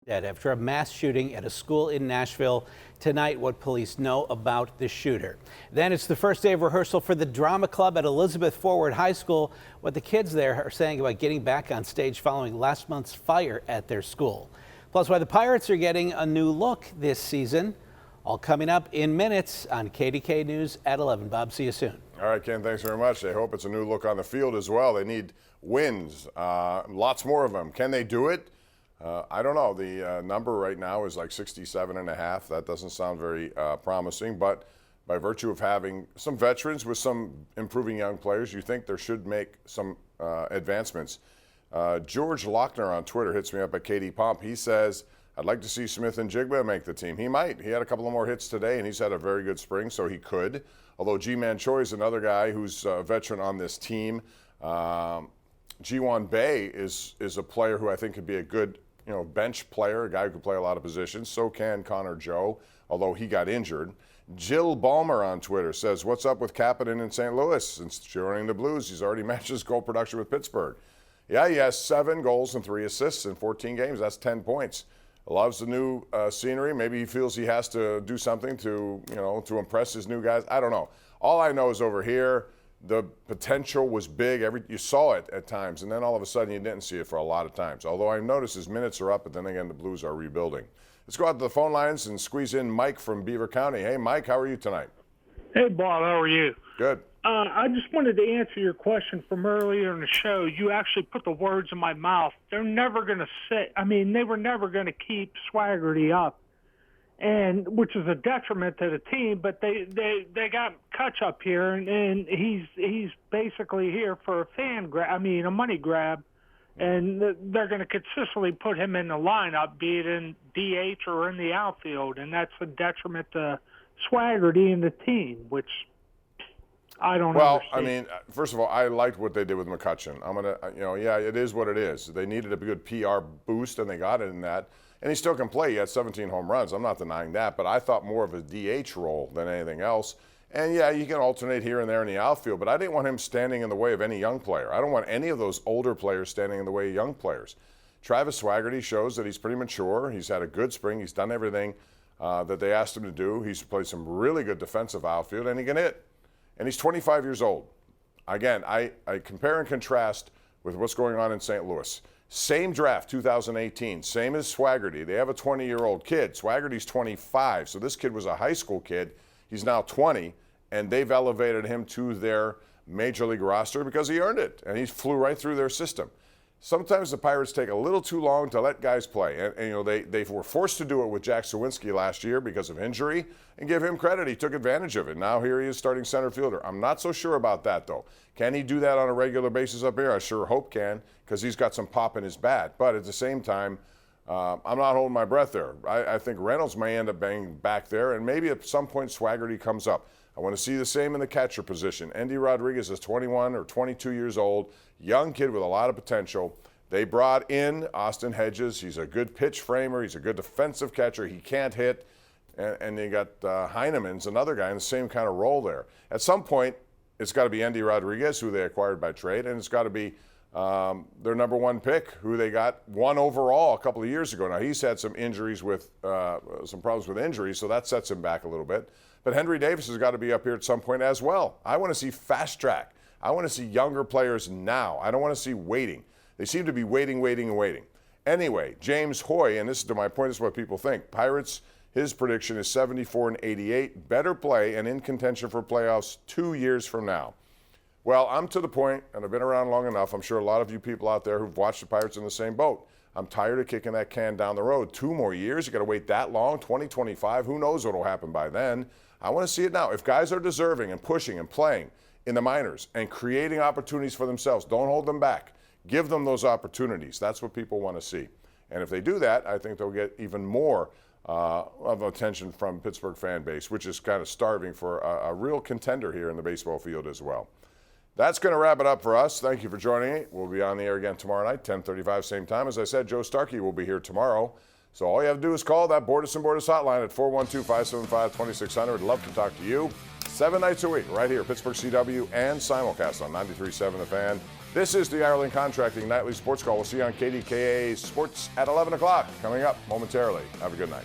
Dead after a mass shooting at a school in Nashville. Tonight, what police know about the shooter. Then it's the first day of rehearsal for the drama club at Elizabeth Forward High School. What the kids there are saying about getting back on stage following last month's fire at their school. Plus, why the Pirates are getting a new look this season. All coming up in minutes on KDKA News at 11. Bob, see you soon. All right, Ken, thanks very much. They hope it's a new look on the field as well. They need wins, lots more of them. Can they do it? I don't know. The number right now is like 67.5. That doesn't sound very promising, but by virtue of having some veterans with some improving young players, you think there should make some advancements. George Lochner on Twitter hits me up at KD Pomp. He says, I'd like to see Smith and Jigba make the team. He might. He had a couple of more hits today, and he's had a very good spring, so he could. Although G-Man Choi is another guy who's a veteran on this team. Ji-Won Bae is a player who I think could be a good bench player, a guy who can play a lot of positions. So can Connor Joe, although he got injured. Jill Ballmer on Twitter says, what's up with Kapanen in St. Louis? Since joining the Blues, he's already matched his goal production with Pittsburgh. Yeah, he has 7 goals and 3 assists in 14 games. That's 10 points. Loves the new scenery. Maybe he feels he has to do something to, to impress his new guys. I don't know. All I know is over here, the potential was big. You saw it at times, and then all of a sudden you didn't see it for a lot of times. Although I've noticed his minutes are up, but then again, the Blues are rebuilding. Let's go out to the phone lines and squeeze in Mike from Beaver County. Hey, Mike, how are you tonight? Hey, Bob, how are you? Good. I just wanted to answer your question from earlier in the show. You actually put the words in my mouth. They're never going to they were never going to keep Swaggerty up, and which is a detriment to the team. But they got Kutch up here, and he's basically here for a money grab, and they're going to consistently put him in the lineup, be it in DH or in the outfield, and that's a detriment to Swaggerty and the team, which I don't understand. First of all, I liked what they did with McCutchen. It is what it is. They needed a good PR boost, and they got it in that. And he still can play. He had 17 home runs. I'm not denying that, but I thought more of a DH role than anything else. And, yeah, you can alternate here and there in the outfield, but I didn't want him standing in the way of any young player. I don't want any of those older players standing in the way of young players. Travis Swaggerty shows that he's pretty mature. He's had a good spring. He's done everything that they asked him to do. He's played some really good defensive outfield, and he can hit. And he's 25 years old. Again, I compare and contrast with what's going on in St. Louis. Same draft, 2018, same as Swaggerty. They have a 20-year-old kid. Swaggerty's 25, so this kid was a high school kid. He's now 20, and they've elevated him to their major league roster because he earned it, and he flew right through their system. Sometimes the Pirates take a little too long to let guys play, and they were forced to do it with Jack Sawinski last year because of injury, and give him credit. He took advantage of it. Now here he is starting center fielder. I'm not so sure about that, though. Can he do that on a regular basis up here? I sure hope can, because he's got some pop in his bat. But at the same time, I'm not holding my breath there. I think Reynolds may end up being back there, and maybe at some point Swaggerty comes up. I want to see the same in the catcher position. Endy Rodriguez is 21 or 22 years old, young kid with a lot of potential. They brought in Austin Hedges. He's a good pitch framer. He's a good defensive catcher. He can't hit. And they got Heineman's another guy in the same kind of role there. At some point, it's got to be Endy Rodriguez, who they acquired by trade, and it's got to be their number 1 pick, who they got 1 overall a couple of years ago. Now, he's had some injuries with some problems with injuries, so that sets him back a little bit. But Henry Davis has got to be up here at some point as well. I want to see fast track. I want to see younger players now. I don't want to see waiting. They seem to be waiting. Anyway, James Hoy, and this is to my point, this is what people think. Pirates, his prediction is 74-88, better play and in contention for playoffs 2 years from now. Well, I'm to the point, and I've been around long enough. I'm sure a lot of you people out there who've watched the Pirates in the same boat. I'm tired of kicking that can down the road. 2 more years, you got to wait that long, 2025. Who knows what will happen by then? I want to see it now. If guys are deserving and pushing and playing in the minors and creating opportunities for themselves, don't hold them back. Give them those opportunities. That's what people want to see. And if they do that, I think they'll get even more of attention from Pittsburgh fan base, which is kind of starving for a real contender here in the baseball field as well. That's going to wrap it up for us. Thank you for joining me. We'll be on the air again tomorrow night, 10:35, same time. As I said, Joe Starkey will be here tomorrow. So all you have to do is call that Bordas and Bordas hotline at 412-575-2600. I'd love to talk to you. 7 nights a week, right here, Pittsburgh CW and simulcast on 93.7 The Fan. This is the Ireland Contracting Nightly Sports Call. We'll see you on KDKA Sports at 11 o'clock, coming up momentarily. Have a good night.